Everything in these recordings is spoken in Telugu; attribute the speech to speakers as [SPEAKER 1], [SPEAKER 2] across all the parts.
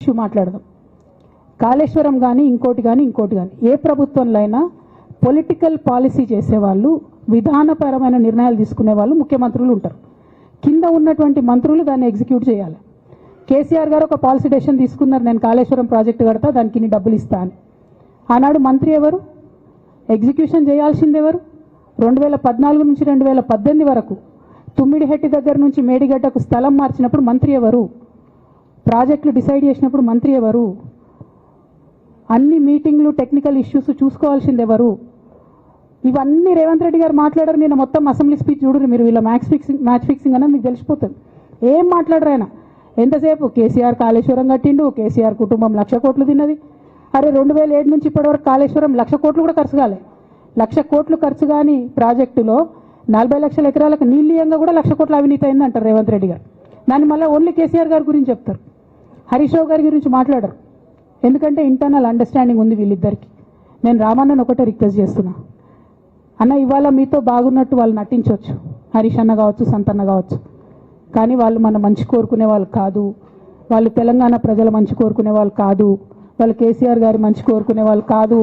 [SPEAKER 1] ఇష్యూ మాట్లాడదాం. కాళేశ్వరం కానీ ఇంకోటి కానీ ఏ ప్రభుత్వంలో అయినా పొలిటికల్ పాలసీ చేసేవాళ్ళు, విధానపరమైన నిర్ణయాలు తీసుకునే వాళ్ళు ముఖ్యమంత్రులు ఉంటారు. కింద ఉన్నటువంటి మంత్రులు దాన్ని ఎగ్జిక్యూట్ చేయాలి. కేసీఆర్ గారు ఒక పాలసీ డెసిషన్ తీసుకున్నారు, నేను కాళేశ్వరం ప్రాజెక్టు కడతా, దానికి ఇన్ని డబ్బులు ఇస్తా అని. ఆనాడు మంత్రి ఎవరు? ఎగ్జిక్యూషన్ చేయాల్సింది ఎవరు? 2014 నుంచి 2018 వరకు తుమ్మిడిహెట్టి దగ్గర నుంచి మేడిగడ్డకు స్థలం మార్చినప్పుడు మంత్రి ఎవరు? ప్రాజెక్టులు డిసైడ్ చేసినప్పుడు మంత్రి ఎవరు? అన్ని మీటింగ్లు, టెక్నికల్ ఇష్యూస్ చూసుకోవాల్సింది ఎవరు? ఇవన్నీ రేవంత్ రెడ్డి గారు మాట్లాడారు. నేను మొత్తం అసెంబ్లీ స్పీచ్ చూడరు మీరు, వీళ్ళ మ్యాచ్ ఫిక్సింగ్ అనేది మీకు తెలిసిపోతుంది. ఏం మాట్లాడరు ఆయన. ఎంతసేపు కేసీఆర్ కాళేశ్వరం కట్టిండు, కేసీఆర్ కుటుంబం 1,00,000 కోట్లు తిన్నది. అరే 2007 నుంచి ఇప్పటివరకు కాళేశ్వరం 1,00,000 కోట్లు కూడా ఖర్చు కాలే. 1,00,000 కోట్లు ఖర్చు కాని ప్రాజెక్టులో 40 లక్షల ఎకరాలకు నీళ్ళీయంగా కూడా 1,00,000 కోట్ల అవినీతి అయింది అంటారు రేవంత్ రెడ్డి గారు. దాన్ని మళ్ళీ ఓన్లీ కేసీఆర్ గారి గురించి చెప్తారు, హరీష్ రావు గారి గురించి మాట్లాడరు. ఎందుకంటే ఇంటర్నల్ అండర్స్టాండింగ్ ఉంది వీళ్ళిద్దరికి. నేను రామన్నను ఒకటే రిక్వెస్ట్ చేస్తున్నా, అన్న ఇవాళ మీతో బాగున్నట్టు వాళ్ళు నటించవచ్చు, హరీష్ అన్న కావచ్చు, సంతన్న కావచ్చు, కానీ వాళ్ళు మన మంచి కోరుకునే వాళ్ళు కాదు. వాళ్ళు తెలంగాణ ప్రజల మంచి కోరుకునే వాళ్ళు కాదు. వాళ్ళు కేసీఆర్ గారి మంచి కోరుకునే వాళ్ళు కాదు.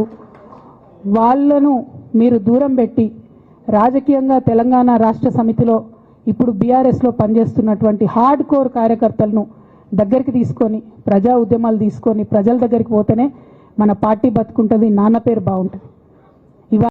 [SPEAKER 1] వాళ్ళను మీరు దూరం పెట్టి రాజకీయంగా తెలంగాణ రాష్ట్ర సమితిలో ఇప్పుడు బీఆర్ఎస్లో పనిచేస్తున్నటువంటి హార్డ్ కోర్ కార్యకర్తలను దగ్గరికి తీసుకొని, ప్రజా ఉద్యమాలు తీసుకొని ప్రజల దగ్గరికి పోతేనే మన పార్టీ బతుకుంటుంది, నాన్న పేరు బాగుంటుంది.